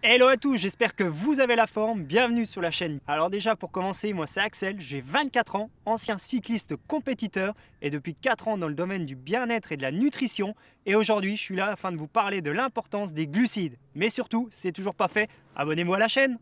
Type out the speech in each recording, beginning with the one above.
Hello à tous, j'espère que vous avez la forme, bienvenue sur la chaîne. Alors déjà pour commencer, moi c'est Axel, j'ai 24 ans, ancien cycliste compétiteur et depuis 4 ans dans le domaine du bien-être et de la nutrition. Et aujourd'hui je suis là afin de vous parler de l'importance des glucides. Mais surtout, c'est toujours pas fait, abonnez-vous à la chaîne.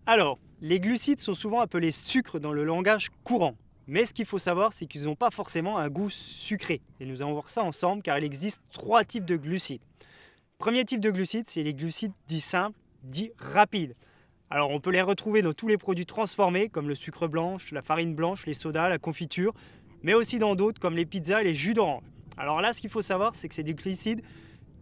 Alors, les glucides sont souvent appelés sucres dans le langage courant. Mais ce qu'il faut savoir, c'est qu'ils n'ont pas forcément un goût sucré. Et nous allons voir ça ensemble car il existe 3 types de glucides. Premier type de glucides, c'est les glucides dits simples, dits rapides. Alors on peut les retrouver dans tous les produits transformés comme le sucre blanc, la farine blanche, les sodas, la confiture, mais aussi dans d'autres comme les pizzas et les jus d'orange. Alors là, ce qu'il faut savoir, c'est que c'est des glucides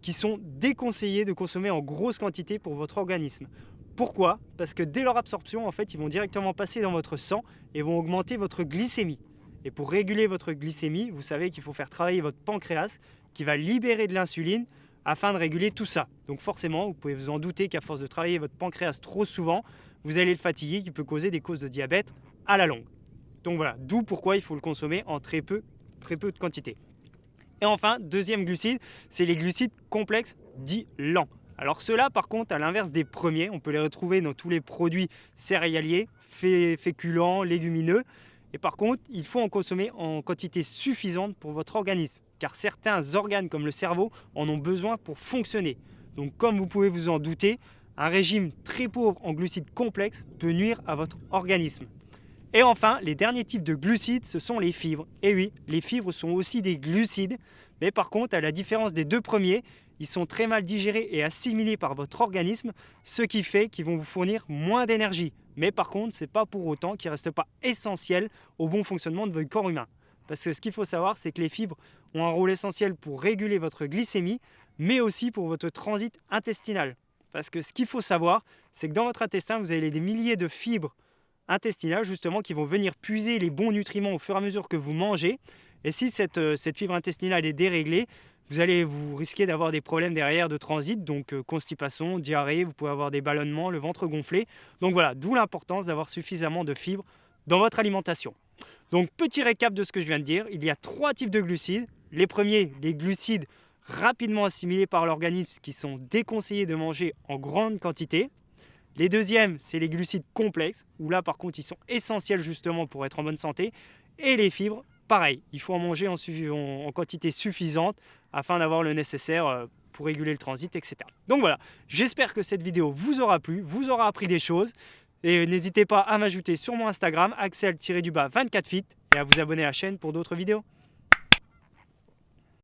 qui sont déconseillés de consommer en grosse quantité pour votre organisme. Pourquoi? Parce que dès leur absorption, en fait, ils vont directement passer dans votre sang et vont augmenter votre glycémie. Et pour réguler votre glycémie, vous savez qu'il faut faire travailler votre pancréas qui va libérer de l'insuline afin de réguler tout ça. Donc forcément, vous pouvez vous en douter qu'à force de travailler votre pancréas trop souvent, vous allez le fatiguer, qui peut causer des causes de diabète à la longue. Donc voilà, d'où pourquoi il faut le consommer en très peu de quantité. Et enfin, deuxième glucide, c'est les glucides complexes dits lents. Alors ceux-là, par contre, à l'inverse des premiers, on peut les retrouver dans tous les produits céréaliers, féculents, légumineux. Et par contre, il faut en consommer en quantité suffisante pour votre organisme, car certains organes comme le cerveau en ont besoin pour fonctionner. Donc comme vous pouvez vous en douter, un régime très pauvre en glucides complexes peut nuire à votre organisme. Et enfin, les derniers types de glucides, ce sont les fibres. Et oui, les fibres sont aussi des glucides, mais par contre, à la différence des deux premiers, ils sont très mal digérés et assimilés par votre organisme, ce qui fait qu'ils vont vous fournir moins d'énergie. Mais par contre, ce n'est pas pour autant qu'ils ne restent pas essentiels au bon fonctionnement de votre corps humain. Parce que ce qu'il faut savoir, c'est que les fibres ont un rôle essentiel pour réguler votre glycémie, mais aussi pour votre transit intestinal. Parce que ce qu'il faut savoir, c'est que dans votre intestin, vous avez des milliers de fibres intestinales justement qui vont venir puiser les bons nutriments au fur et à mesure que vous mangez. Et si cette fibre intestinale est déréglée, vous risquez d'avoir des problèmes derrière de transit, donc constipation, diarrhée, vous pouvez avoir des ballonnements, le ventre gonflé. Donc voilà, d'où l'importance d'avoir suffisamment de fibres dans votre alimentation. Donc petit récap de ce que je viens de dire, il y a 3 types de glucides. Les premiers, les glucides rapidement assimilés par l'organisme qui sont déconseillés de manger en grande quantité. Les deuxièmes, c'est les glucides complexes, où là par contre ils sont essentiels justement pour être en bonne santé. Et les fibres, pareil, il faut en manger en quantité suffisante afin d'avoir le nécessaire pour réguler le transit, etc. Donc voilà, j'espère que cette vidéo vous aura plu, vous aura appris des choses. Et n'hésitez pas à m'ajouter sur mon Instagram, Axel-24fit, et à vous abonner à la chaîne pour d'autres vidéos.